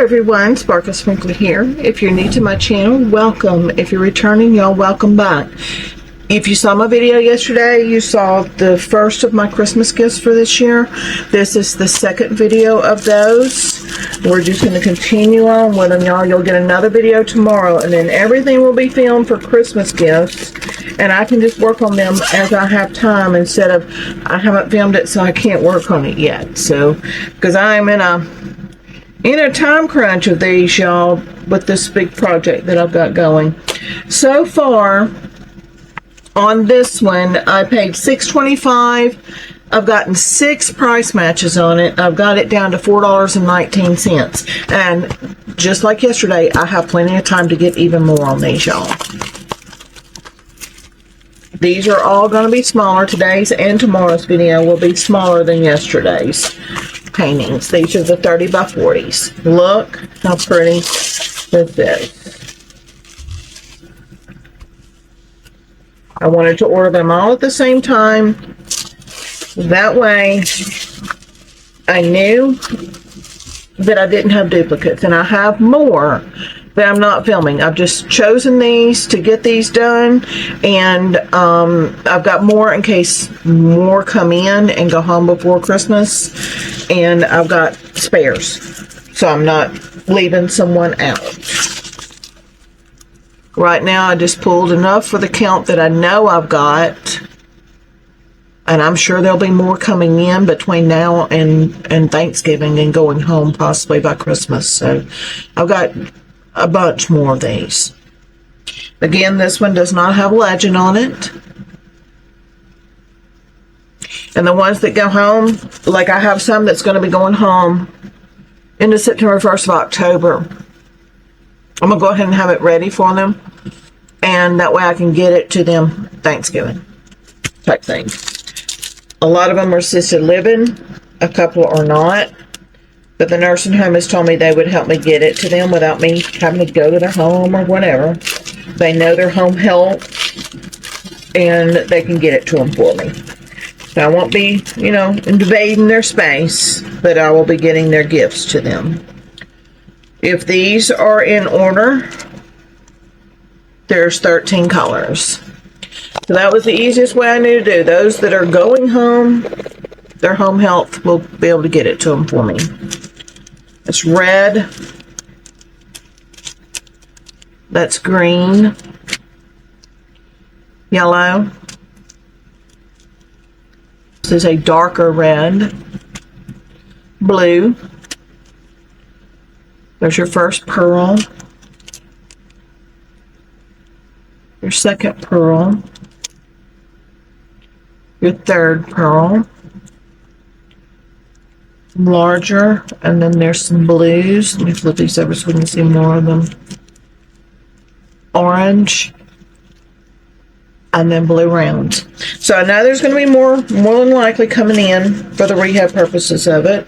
everyone, Sparkle Sprinkler here. If you're new to my channel, welcome. If you're returning, y'all, welcome back. If you saw my video yesterday, you saw the first of my Christmas gifts for this year. This is the second video of those. We're just going to continue on with them, y'all. You'll get another video tomorrow, and then everything will be filmed for Christmas gifts. And I can just work on them as I have time instead of, I haven't filmed it, so I can't work on it yet. So, because I'm in a time crunch of these, y'all, with this big project that I've got going. So far, on this one, I paid $6.25. I've gotten 6 price matches on it. I've got it down to $4.19. And just like yesterday, I have plenty of time to get even more on these, y'all. These are all going to be smaller. Today's and tomorrow's video will be smaller than yesterday's paintings. These are the 30 by 40s. Look how pretty this is. I wanted to order them all at the same time. That way, I knew that I didn't have duplicates. And I have more that I'm not filming. I've just chosen these to get these done. And I've got more in case more come in and go home before Christmas. And I've got spares. So I'm not leaving someone out. Right now, I just pulled enough for the count that I know I've got. And I'm sure there'll be more coming in between now and Thanksgiving and going home possibly by Christmas. So I've got a bunch more of these. Again, this one does not have legend on it. And the ones that go home, like I have some that's going to be going home into September 1st of October. I'm going to go ahead and have it ready for them. And that way I can get it to them Thanksgiving type thing. A lot of them are assisted living. A couple are not. But the nursing home has told me they would help me get it to them without me having to go to their home or whatever. They know their home health. And they can get it to them for me. So I won't be, invading their space. But I will be getting their gifts to them. If these are in order, there's 13 colors. So that was the easiest way I knew to do. Those that are going home, their home health will be able to get it to them for me. It's red. That's green. Yellow. This is a darker red. Blue. There's your first pearl. Your second pearl. Your third pearl. Some larger, and then there's some blues. Let me flip these over so we can see more of them. Orange. And then blue rounds. So I know there's going to be more than likely coming in for the rehab purposes of it.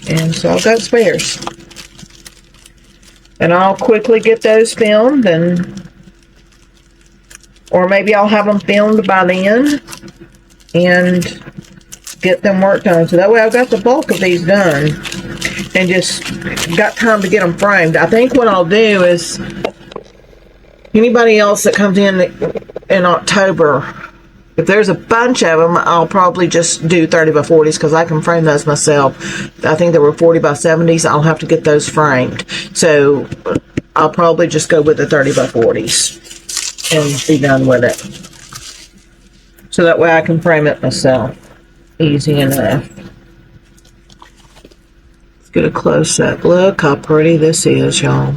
And so I've got spares. And I'll quickly get those filmed, or maybe I'll have them filmed by then and get them worked on. So that way I've got the bulk of these done and just got time to get them framed. I think what I'll do is anybody else that comes in October, if there's a bunch of them, I'll probably just do 30 by 40s because I can frame those myself. I think there were 40 by 70s. I'll have to get those framed. So I'll probably just go with the 30 by 40s and be done with it. So that way I can frame it myself. Easy enough. Let's get a close-up. Look how pretty this is, y'all.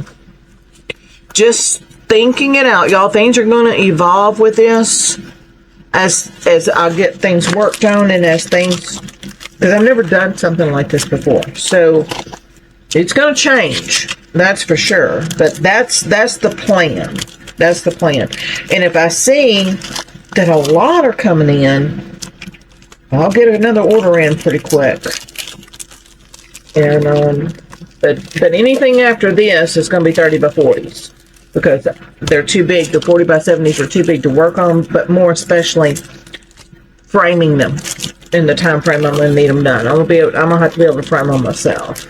Just thinking it out, y'all. Things are going to evolve with this. As I get things worked on and as things, because I've never done something like this before, so it's going to change, that's for sure. But that's the plan. That's the plan. And if I see that a lot are coming in, I'll get another order in pretty quick. And but anything after this is going to be 30 by 40s. Because they're too big. The 40 by 70s are too big to work on, but more especially framing them in the time frame I'm going to need them done. I'm going to have to be able to frame them myself.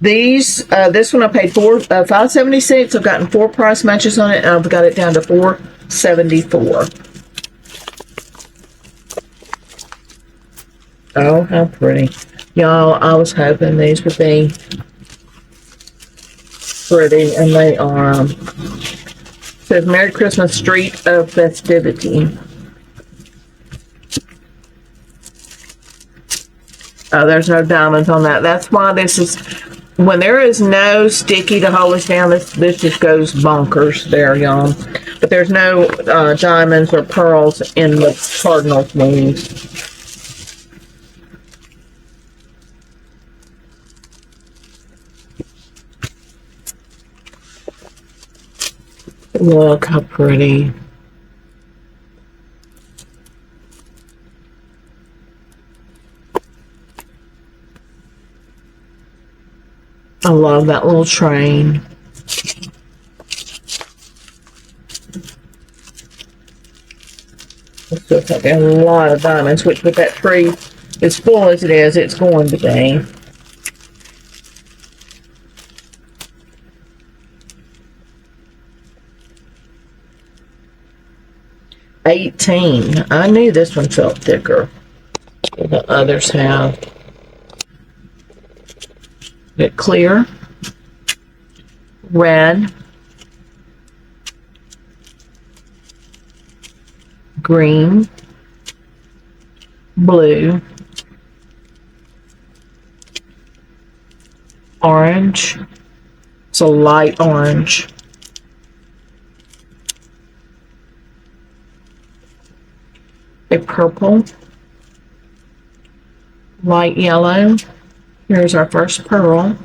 These, this one I paid $5.76. I've gotten 4 price matches on it, and I've got it down to $4.74. Oh, how pretty. Y'all, I was hoping these would be pretty, and they are. It says Merry Christmas Street of Festivity. Oh, there's no diamonds on that. That's why this is, when there is no sticky to hold us down, this just goes bonkers there, y'all. But there's no diamonds or pearls in the cardinal's wings. Look how pretty. I love that little train. It's looks like a lot of diamonds, which with that tree as full as it is, it's going to be. $18. I knew this one felt thicker than the others have. Get clear, red, green, blue, orange. It's a light orange. A purple, light yellow. Here's our first pearl.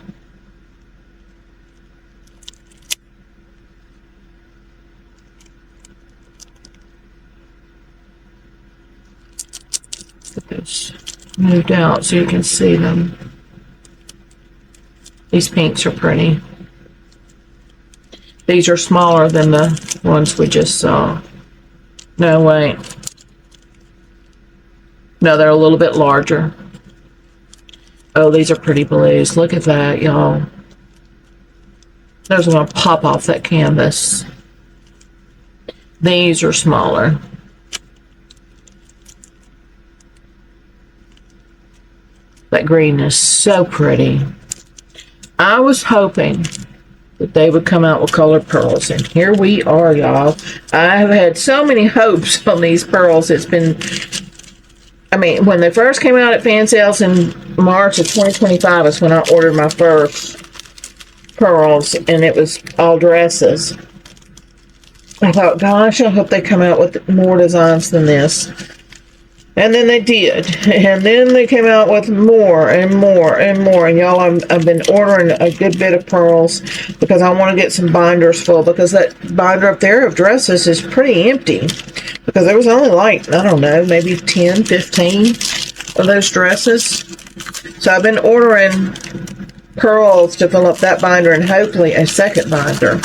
Get this moved out so you can see them. These pinks are pretty. These are smaller than the ones we just saw. No, wait. No, they're a little bit larger. Oh, these are pretty blues. Look at that, y'all. Those are going to pop off that canvas. These are smaller. That green is so pretty. I was hoping that they would come out with colored pearls, and here we are, y'all. I have had so many hopes on these pearls. It's been, I mean, when they first came out at fan sales in March of 2025 is when I ordered my first pearls, and it was all dresses. I thought, gosh, I hope they come out with more designs than this. And then they did. And then they came out with more and more and more. And y'all, I've been ordering a good bit of pearls because I want to get some binders full, because that binder up there of dresses is pretty empty. Because there was only like, I don't know, maybe 10, 15 of those dresses. So I've been ordering pearls to fill up that binder and hopefully a second binder.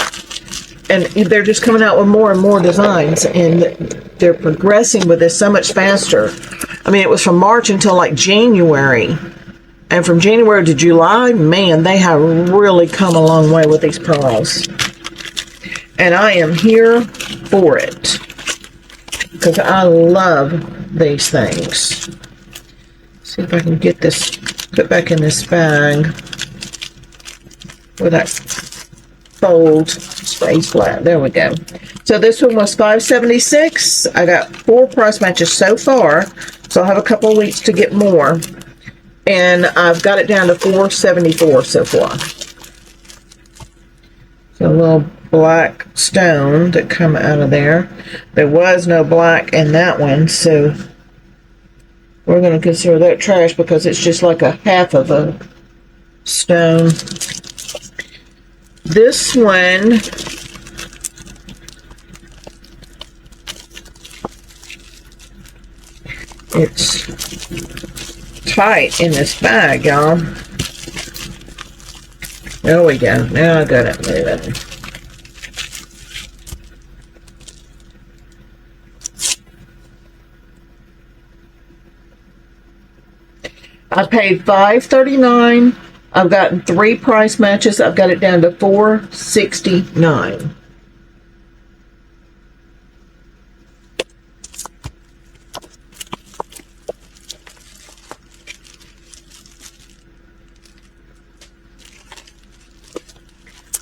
And they're just coming out with more and more designs, and they're progressing with this so much faster. I mean, it was from March until like January. And from January to July, man, they have really come a long way with these pearls. And I am here for it, because I love these things. Let's see if I can get this put back in this bag with that fold space flat. There we go. So this one was $5.76. I got 4 price matches so far, so I'll have a couple of weeks to get more. And I've got it down to $4.74 so far. So a little black stone that come out of there. There was no black in that one, so we're going to consider that trash because it's just like a half of a stone. This one, it's tight in this bag, y'all. There we go. Now I got it moving. I paid $5.39 I've gotten 3 price matches. I've got it down to $4.69.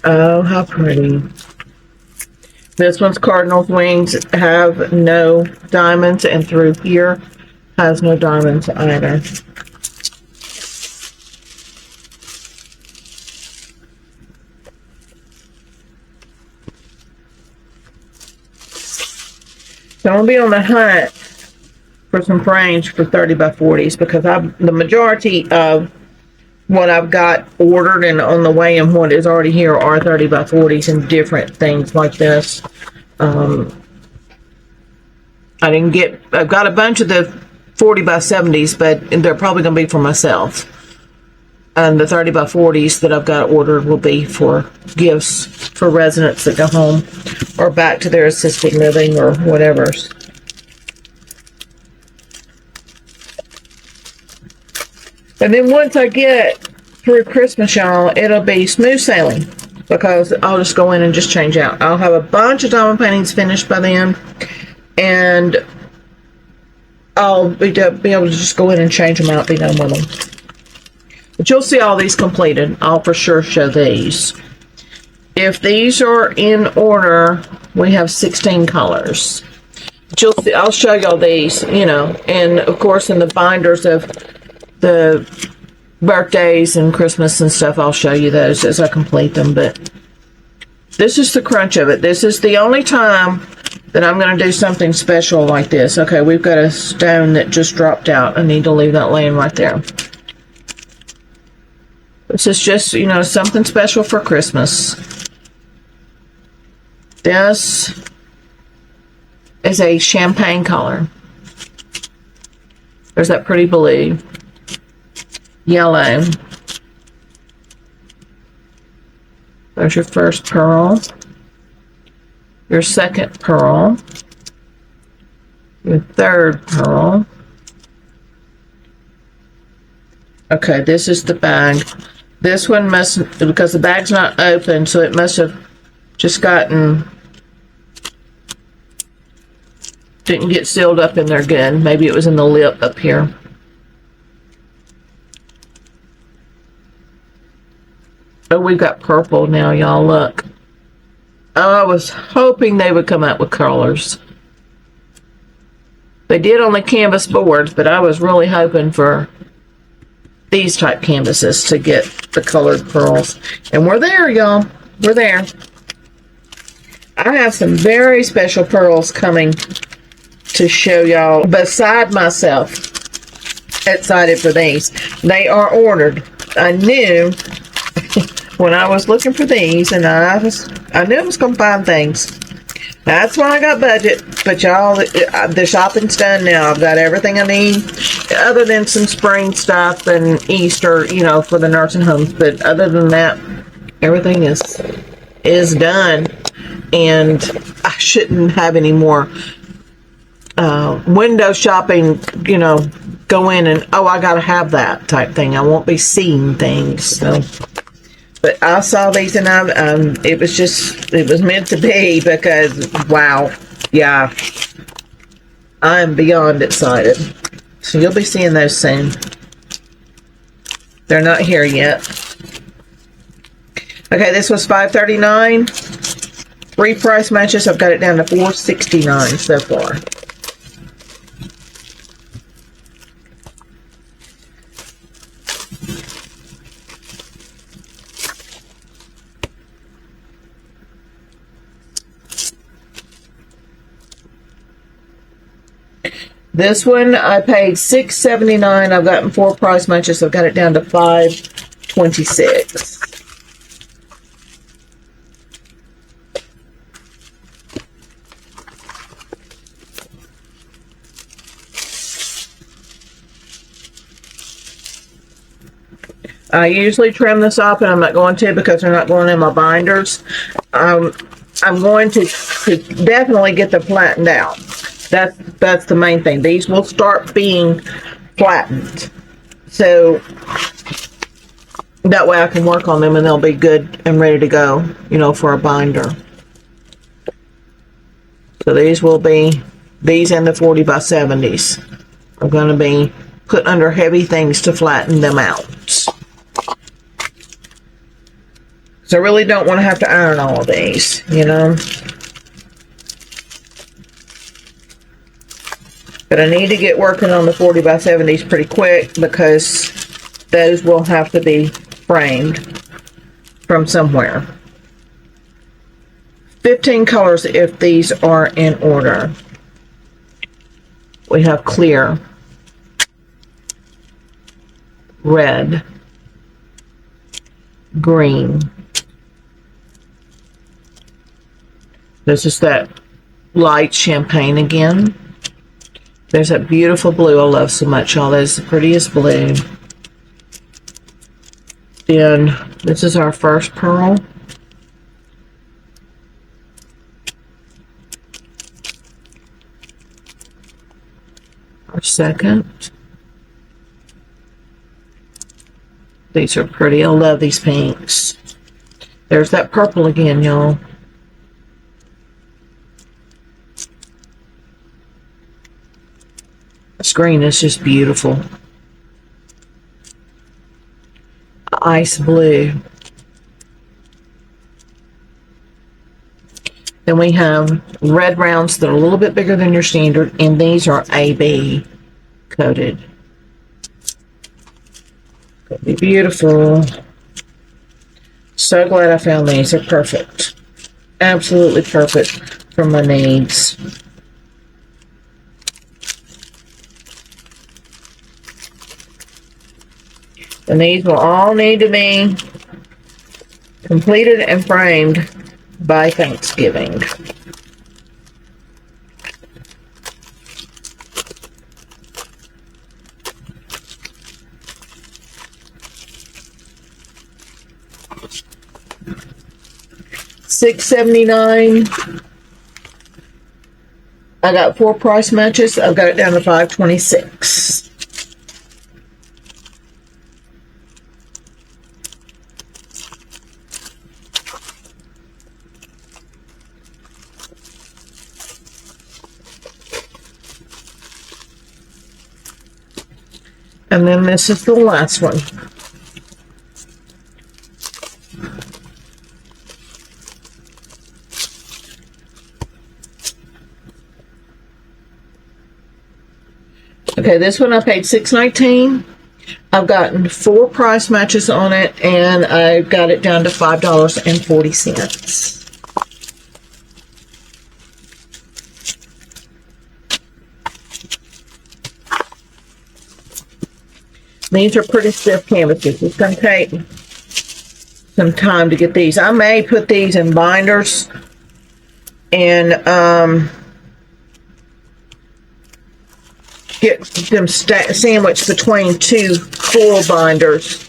Oh, how pretty. This one's Cardinal's wings have no diamonds, and through here has no diamonds either. So I'm going to be on the hunt for some frames for 30 by 40s because the majority of what I've got ordered and on the way and what is already here are 30 by 40s and different things like this. I've got a bunch of the 40 by 70s, but they're probably going to be for myself. And the 30 by 40s that I've got ordered will be for gifts for residents that go home or back to their assisted living or whatever. And then once I get through Christmas, y'all, it'll be smooth sailing because I'll just go in and just change out. I'll have a bunch of diamond paintings finished by then, and I'll be able to just go in and change them out, be done with them. But you'll see all these completed. I'll for sure show these. If these are in order, we have 16 colors. But you'll see, I'll show y'all these, you know, and of course in the binders of the birthdays and Christmas and stuff, I'll show you those as I complete them. But this is the crunch of it. This is the only time that I'm going to do something special like this. Okay, we've got a stone that just dropped out. I need to leave that laying right there. This is just, you know, something special for Christmas. This is a champagne color. There's that pretty blue. Yellow. There's your first pearl. Your second pearl. Your third pearl. Okay, this is the bag. This one must, because the bag's not open, so it must have just didn't get sealed up in there good. Maybe it was in the lip up here. Oh, we've got purple now, y'all. Look. Oh, I was hoping they would come out with colors. They did on the canvas boards, but I was really hoping for these type canvases to get the colored pearls. And we're there, y'all. We're there. I have some very special pearls coming to show y'all beside myself. Excited for these. They are ordered. I knew when I was looking for these, and I knew I was going to find things. That's why I got budget. But y'all, the shopping's done now. I've got everything I need, other than some spring stuff and Easter, you know, for the nursing homes. But other than that, everything is done. And I shouldn't have any more window shopping, you know, go in and, oh, I got to have that type thing. I won't be seeing things. So. But I saw these and it was meant to be because, wow, yeah, I'm beyond excited. So you'll be seeing those soon. They're not here yet. Okay, this was $5.39. 3 price matches. I've got it down to $4.69 so far. This one I paid $6.79. I've gotten 4 price matches. I've got it down to $5.26. I usually trim this off, and I'm not going to because they're not going in my binders. I'm going to definitely get them flattened out. That's the main thing. These will start being flattened. So That way I can work on them and they'll be good and ready to go, you know, for a binder. So these will be, these and the 40 by 70s are going to be put under heavy things to flatten them out. So I really don't want to have to iron all of these, you know. But I need to get working on the 40 by 70s pretty quick because those will have to be framed from somewhere. 15 colors if these are in order. We have clear, red, green. This is that light champagne again. There's that beautiful blue I love so much, y'all. That is the prettiest blue. Then this is our first pearl. Our second. These are pretty. I love these pinks. There's that purple again, y'all. This green is just beautiful. Ice blue. Then we have red rounds that are a little bit bigger than your standard, and these are AB coated. Could be beautiful. So glad I found these. They're perfect. Absolutely perfect for my needs. And these will all need to be completed and framed by Thanksgiving. $6.79. I got 4 price matches. I've got it down to $5.26. And then this is the last one. Okay, this one I paid $6.19. I've gotten 4 price matches on it, and I've got it down to $5.40. These are pretty stiff canvases. It's going to take some time to get these. I may put these in binders and get them sandwiched between 2 full binders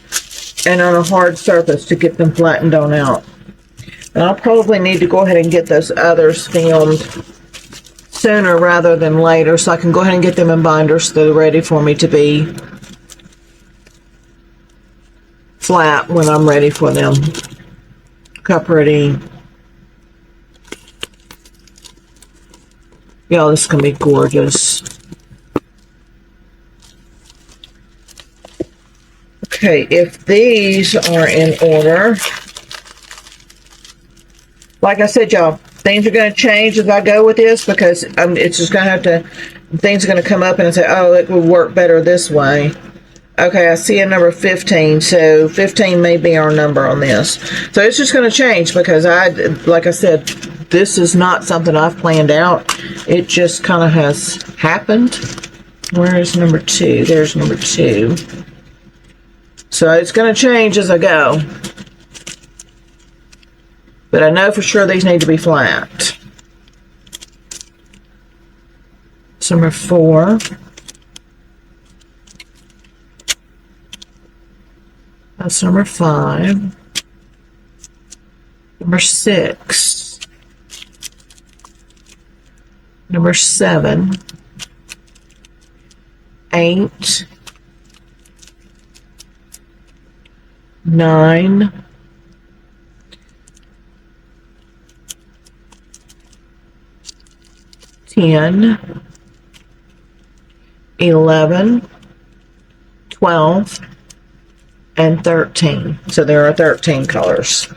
and on a hard surface to get them flattened on out. And I'll probably need to go ahead and get those others filmed sooner rather than later, so I can go ahead and get them in binders so they're ready for me to be flat when I'm ready for them. Cup ready. Y'all, this is going to be gorgeous. Okay, if these are in order, like I said, y'all, things are going to change as I go with this because it's just going to have to, things are going to come up and say, oh, it would work better this way. Okay, I see a number 15, so 15 may be our number on this. So it's just going to change because like I said, this is not something I've planned out. It just kind of has happened. Where is number 2? There's number 2. So it's going to change as I go. But I know for sure these need to be flat. It's number 4. That's number 5. Number 6. Number 7. 8. 9, 10, 11, 12, and 13. So there are 13 colors.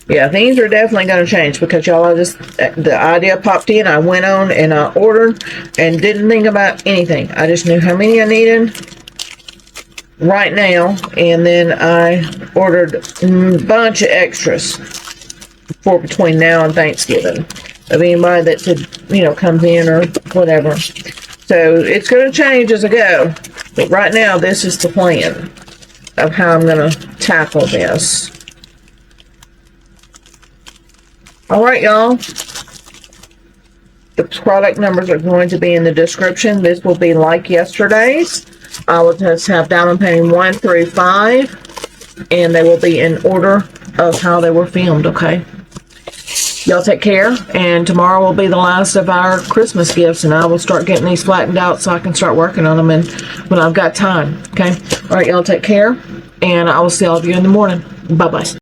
Yeah, things are definitely going to change because y'all, the idea popped in. I went on and I ordered and didn't think about anything. I just knew how many I needed right now, and then I ordered a bunch of extras for between now and Thanksgiving of anybody that could, comes in or whatever. So it's going to change as I go, but right now this is the plan of how I'm going to tackle this. All right, y'all. The product numbers are going to be in the description. This will be like yesterday's. I will just have diamond painting 1 through 5, and they will be in order of how they were filmed, okay? Y'all take care, and tomorrow will be the last of our Christmas gifts, and I will start getting these flattened out so I can start working on them and when I've got time, okay? All right, y'all take care, and I will see all of you in the morning. Bye-bye.